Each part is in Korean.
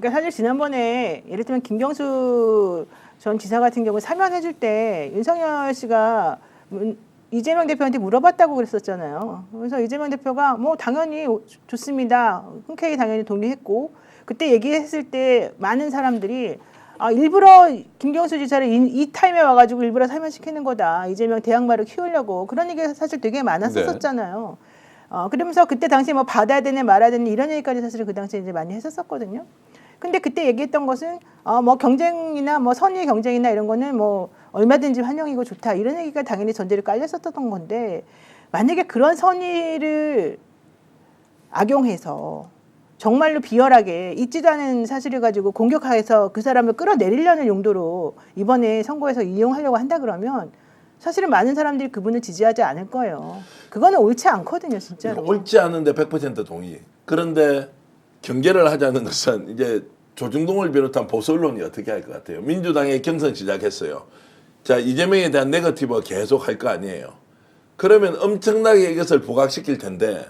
그러니까 사실 지난번에 예를 들면 김경수 전 지사 같은 경우 사면해줄 때 윤석열 씨가 이재명 대표한테 물어봤다고 그랬었잖아요. 그래서 이재명 대표가 뭐 당연히 좋습니다. 흔쾌히 당연히 동의했고 그때 얘기했을 때 많은 사람들이 일부러 김경수 지사를 이 타임에 와가지고 일부러 사면시키는 거다. 이재명 대항마를 키우려고 그런 얘기가 사실 되게 많았었잖아요. 그러면서 그때 당시에 뭐 받아야 되네 말아야 되네 이런 얘기까지 사실 그 당시에 이제 많이 했었거든요. 근데 그때 얘기했던 것은 뭐 경쟁이나 뭐 선의의 경쟁이나 이런 거는 뭐 얼마든지 환영이고 좋다 이런 얘기가 당연히 전제를 깔렸었던 건데 만약에 그런 선의를 악용해서 정말로 비열하게 있지도 않은 사실을 가지고 공격해서 그 사람을 끌어내리려는 용도로 이번에 선거에서 이용하려고 한다 그러면 사실은 많은 사람들이 그분을 지지하지 않을 거예요. 그거는 옳지 않거든요, 진짜로. 옳지 않은데 100% 동의. 그런데 경계를 하자는 것은 이제 조중동을 비롯한 보수 언론이 어떻게 할 것 같아요. 민주당의 경선 시작했어요. 자, 이재명에 대한 네거티브가 계속 할 거 아니에요. 그러면 엄청나게 이것을 부각시킬 텐데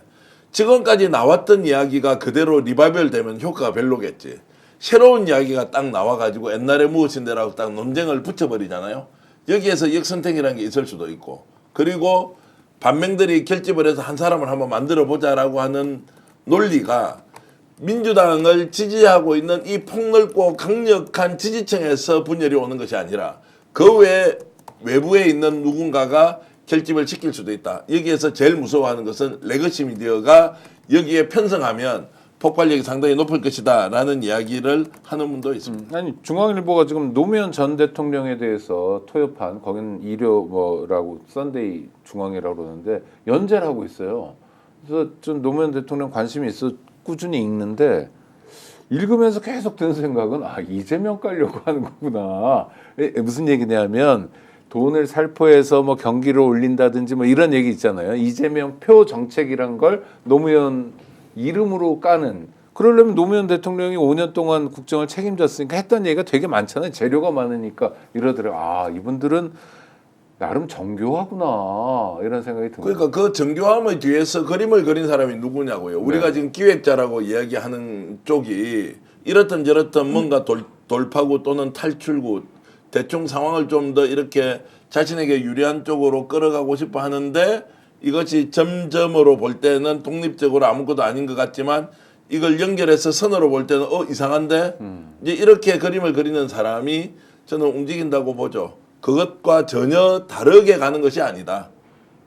지금까지 나왔던 이야기가 그대로 리바이벌 되면 효과가 별로겠지. 새로운 이야기가 딱 나와가지고 옛날에 무엇인데라고 딱 논쟁을 붙여버리잖아요. 여기에서 역선택이라는 게 있을 수도 있고 그리고 반명들이 결집을 해서 한 사람을 한번 만들어보자라고 하는 논리가 민주당을 지지하고 있는 이 폭넓고 강력한 지지층에서 분열이 오는 것이 아니라 그 외부에 있는 누군가가 결집을 시킬 수도 있다. 여기에서 제일 무서워하는 것은 레거시 미디어가 여기에 편성하면 폭발력이 상당히 높을 것이다 라는 이야기를 하는 분도 있습니다. 아니 중앙일보가 지금 노무현 전 대통령에 대해서 토요판 거기는 일요 뭐라고 썬데이 중앙이라고 그러는데 연재를 하고 있어요. 그래서 좀 노무현 대통령 관심이 있어 꾸준히 읽는데 읽으면서 계속 드는 생각은 이재명 깔려고 하는 거구나. 무슨 얘기냐면 돈을 살포해서 뭐 경기를 올린다든지 뭐 이런 얘기 있잖아요. 이재명 표 정책이란 걸 노무현 이름으로 까는. 그러려면 노무현 대통령이 5년 동안 국정을 책임졌으니까 했던 얘기가 되게 많잖아요. 재료가 많으니까 이러더라고요. 이분들은 나름 정교하구나 이런 생각이 듭니다. 그러니까 그 정교함의 뒤에서 그림을 그린 사람이 누구냐고요. 우리가 지금 기획자라고 이야기하는 쪽이 이렇든 저렇든 뭔가 돌파구 또는 탈출구 대충 상황을 좀 더 이렇게 자신에게 유리한 쪽으로 끌어가고 싶어 하는데 이것이 점점으로 볼 때는 독립적으로 아무것도 아닌 것 같지만 이걸 연결해서 선으로 볼 때는 이상한데 이제 이렇게 그림을 그리는 사람이 저는 움직인다고 보죠. 그것과 전혀 다르게 가는 것이 아니다.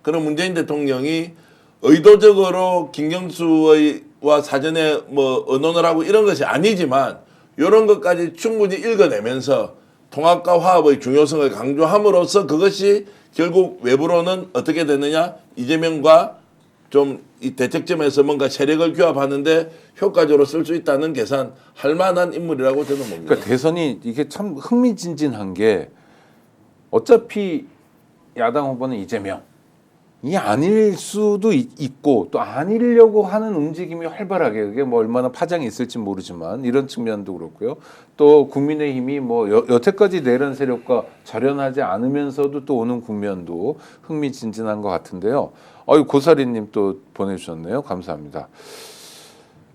그럼 문재인 대통령이 의도적으로 김경수와 사전에 뭐 의논을 하고 이런 것이 아니지만 이런 것까지 충분히 읽어내면서 통합과 화합의 중요성을 강조함으로써 그것이 결국 외부로는 어떻게 되느냐 이재명과 좀 이 대책점에서 뭔가 세력을 규합하는데 효과적으로 쓸 수 있다는 계산할 만한 인물이라고 저는 봅니다. 그러니까 대선이 이게 참 흥미진진한 게 어차피 야당 후보는 이재명이 아닐 수도 있고 또 아니려고 하는 움직임이 활발하게 그게 뭐 얼마나 파장이 있을지 모르지만 이런 측면도 그렇고요. 또 국민의힘이 뭐 여태까지 내란 세력과 절연하지 않으면서도 또 오는 국면도 흥미진진한 것 같은데요. 고사리님 또 보내주셨네요. 감사합니다.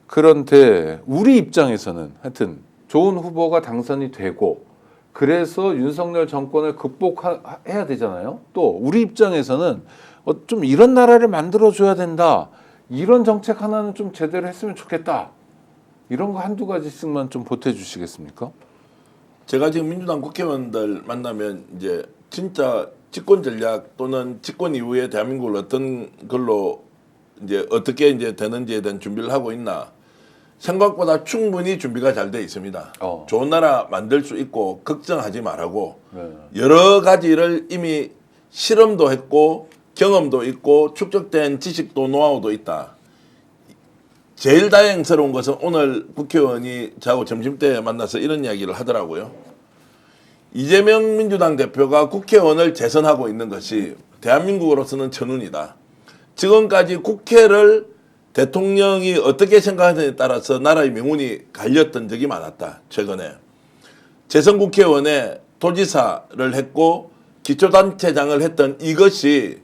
그런데 우리 입장에서는 하여튼 좋은 후보가 당선이 되고 그래서 윤석열 정권을 극복해야 되잖아요. 또 우리 입장에서는 좀 이런 나라를 만들어줘야 된다. 이런 정책 하나는 좀 제대로 했으면 좋겠다. 이런 거 한두 가지씩만 좀 보태주시겠습니까? 제가 지금 민주당 국회의원들 만나면 이제 진짜 집권 전략 또는 집권 이후에 대한민국을 어떤 걸로 이제 어떻게 이제 되는지에 대한 준비를 하고 있나. 생각보다 충분히 준비가 잘 돼 있습니다. 좋은 나라 만들 수 있고 걱정하지 말라고 여러 가지를 이미 실험도 했고 경험도 있고 축적된 지식도 노하우도 있다. 제일 다행스러운 것은 오늘 국회의원이 저하고 점심때 만나서 이런 이야기를 하더라고요. 이재명 민주당 대표가 국회의원을 재선하고 있는 것이 대한민국으로서는 천운이다. 지금까지 국회를 대통령이 어떻게 생각하느냐에 따라서 나라의 명운이 갈렸던 적이 많았다. 최근에. 재선 국회의원에 도지사를 했고 기초단체장을 했던 이것이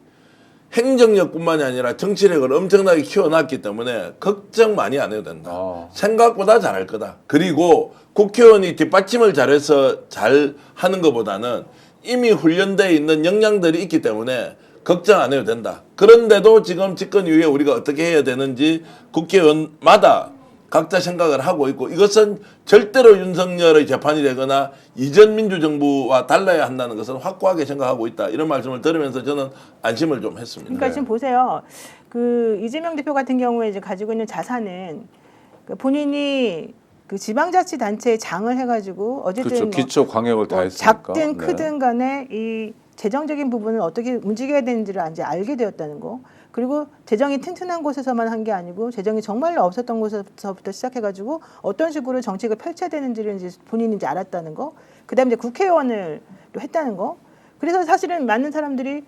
행정력뿐만이 아니라 정치력을 엄청나게 키워놨기 때문에 걱정 많이 안 해도 된다. 생각보다 잘할 거다. 그리고 국회의원이 뒷받침을 잘해서 잘 하는 것보다는 이미 훈련되어 있는 역량들이 있기 때문에 걱정 안 해도 된다. 그런데도 지금 집권 이후에 우리가 어떻게 해야 되는지 국회의원마다 각자 생각을 하고 있고 이것은 절대로 윤석열의 재판이 되거나 이전 민주정부와 달라야 한다는 것은 확고하게 생각하고 있다. 이런 말씀을 들으면서 저는 안심을 좀 했습니다. 그러니까 지금 보세요. 그 이재명 대표 같은 경우에 이제 가지고 있는 자산은 그 본인이 그 지방자치단체에 장을 해가지고 어쨌든 그렇죠. 뭐 기초 광역을 다 했으니까. 작든 네. 크든 간에 이 재정적인 부분을 어떻게 움직여야 되는지를 이제 알게 되었다는 거. 그리고 재정이 튼튼한 곳에서만 한 게 아니고 재정이 정말로 없었던 곳에서부터 시작해가지고 어떤 식으로 정책을 펼쳐야 되는지를 이제 본인이 이제 알았다는 거. 그다음에 이제 국회의원을 또 했다는 거. 그래서 사실은 많은 사람들이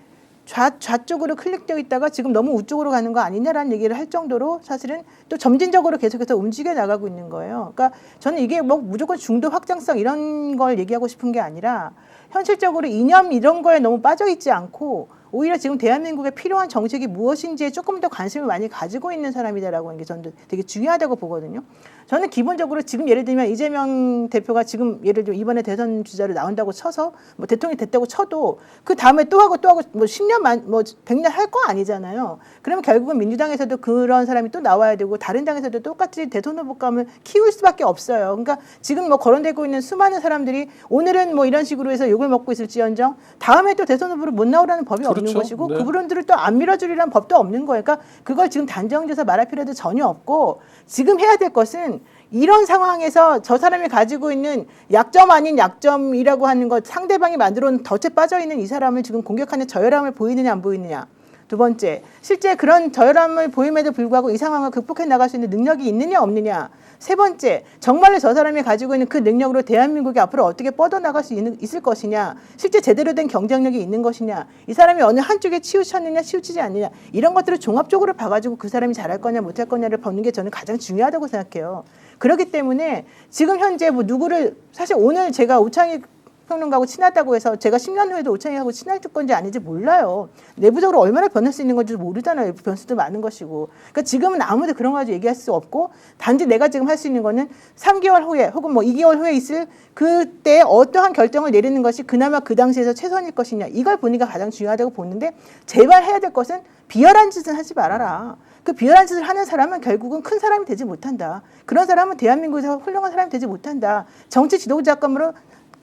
좌쪽으로 클릭되어 있다가 지금 너무 우쪽으로 가는 거 아니냐라는 얘기를 할 정도로 사실은 또 점진적으로 계속해서 움직여 나가고 있는 거예요. 그러니까 저는 이게 뭐 무조건 중도 확장성 이런 걸 얘기하고 싶은 게 아니라 현실적으로 이념 이런 거에 너무 빠져 있지 않고 오히려 지금 대한민국에 필요한 정책이 무엇인지에 조금 더 관심을 많이 가지고 있는 사람이다라고 하는 게 저는 되게 중요하다고 보거든요. 저는 기본적으로 지금 예를 들면 이재명 대표가 지금 예를 들면 이번에 대선 주자로 나온다고 쳐서 뭐 대통령이 됐다고 쳐도 그 다음에 또 하고 뭐 10년 뭐 100년 할 거 아니잖아요. 그러면 결국은 민주당에서도 그런 사람이 또 나와야 되고 다른 당에서도 똑같이 대선 후보감을 키울 수밖에 없어요. 그러니까 지금 뭐 거론되고 있는 수많은 사람들이 오늘은 뭐 이런 식으로 해서 욕을 먹고 있을지언정 다음에 또 대선 후보로 못 나오라는 법이 없는 그렇죠. 것이고 네. 그분들을 또 안 밀어주리라는 법도 없는 거예요. 그러니까 그걸 지금 단정지어서 말할 필요도 전혀 없고 지금 해야 될 것은 이런 상황에서 저 사람이 가지고 있는 약점 아닌 약점이라고 하는 것 상대방이 만들어 놓은 덫에 빠져 있는 이 사람을 지금 공격하는 저열함을 보이느냐 안 보이느냐. 두 번째, 실제 그런 저열함을 보임에도 불구하고 이 상황을 극복해 나갈 수 있는 능력이 있느냐 없느냐. 세 번째, 정말로 저 사람이 가지고 있는 그 능력으로 대한민국이 앞으로 어떻게 뻗어나갈 수 있을 것이냐. 실제 제대로 된 경쟁력이 있는 것이냐. 이 사람이 어느 한쪽에 치우쳤느냐 치우치지 않느냐. 이런 것들을 종합적으로 봐가지고 그 사람이 잘할 거냐 못할 거냐를 보는 게 저는 가장 중요하다고 생각해요. 그렇기 때문에 지금 현재 뭐 누구를 사실 오늘 제가 우창익 평론가하고 친하다고 해서 제가 10년 후에도 오창익하고 친할 건지 아닌지 몰라요. 내부적으로 얼마나 변할 수 있는 건지 모르잖아요. 변수도 많은 것이고. 그러니까 지금은 아무도 그런 거 가지고 얘기할 수 없고 단지 내가 지금 할 수 있는 거는 3개월 후에 혹은 뭐 2개월 후에 있을 그때 어떠한 결정을 내리는 것이 그나마 그 당시에서 최선일 것이냐. 이걸 보니까 가장 중요하다고 보는데 제발 해야 될 것은 비열한 짓은 하지 말아라. 그 비열한 짓을 하는 사람은 결국은 큰 사람이 되지 못한다. 그런 사람은 대한민국에서 훌륭한 사람이 되지 못한다. 정치 지도자감으로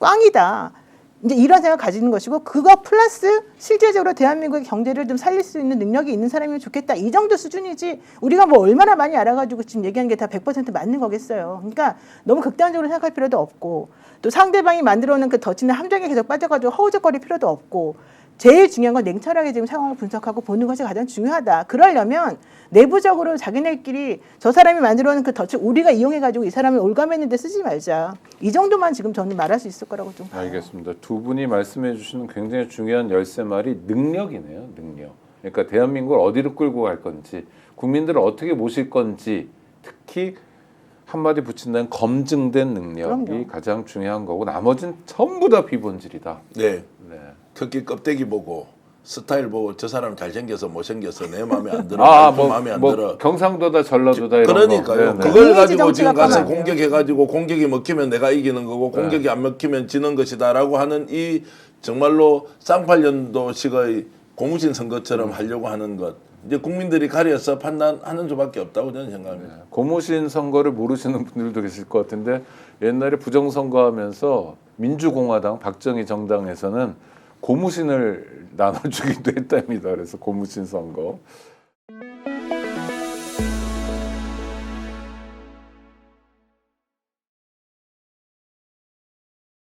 꽝이다. 이제 이런 생각 가지는 것이고 그거 플러스 실제적으로 대한민국의 경제를 좀 살릴 수 있는 능력이 있는 사람이면 좋겠다. 이 정도 수준이지 우리가 뭐 얼마나 많이 알아가지고 지금 얘기하는 게 다 100% 맞는 거겠어요. 그러니까 너무 극단적으로 생각할 필요도 없고 또 상대방이 만들어오는 그 덫이나 함정에 계속 빠져가지고 허우적거릴 필요도 없고 제일 중요한 건 냉철하게 지금 상황을 분석하고 보는 것이 가장 중요하다. 그러려면 내부적으로 자기네끼리 저 사람이 만들어오는 그 덫을 우리가 이용해가지고 이 사람을 올가매는데 쓰지 말자. 이 정도만 지금 저는 말할 수 있을 거라고 좀 봐요. 알겠습니다. 두 분이 말씀해 주시는 굉장히 중요한 열쇠말이 능력이네요. 능력. 그러니까 대한민국을 어디로 끌고 갈 건지 국민들을 어떻게 모실 건지 특히 한마디 붙인다면 검증된 능력이 그럼요. 가장 중요한 거고 나머지는 전부 다 비본질이다. 네. 네. 특히 껍데기 보고 스타일 보고 저 사람 잘생겨서 못생겨서 내 마음에 안 들어. 마음에 안 들어. 경상도다 전라도다 이런 그러니까요. 거. 네, 네. 그걸 이미지 가지고 정치가 지금 가서 까마귀예요. 공격해가지고 공격이 먹히면 내가 이기는 거고 공격이 안 먹히면 지는 것이다라고 하는 이 정말로 쌍팔년도식의 고무신 선거처럼 하려고 하는 것. 이제 국민들이 가려서 판단하는 수밖에 없다고 저는 생각합니다. 고무신 선거를 모르시는 분들도 계실 것 같은데 옛날에 부정선거하면서 민주공화당 박정희 정당에서는 고무신을 나눠주기도 했답니다. 그래서 고무신 선거.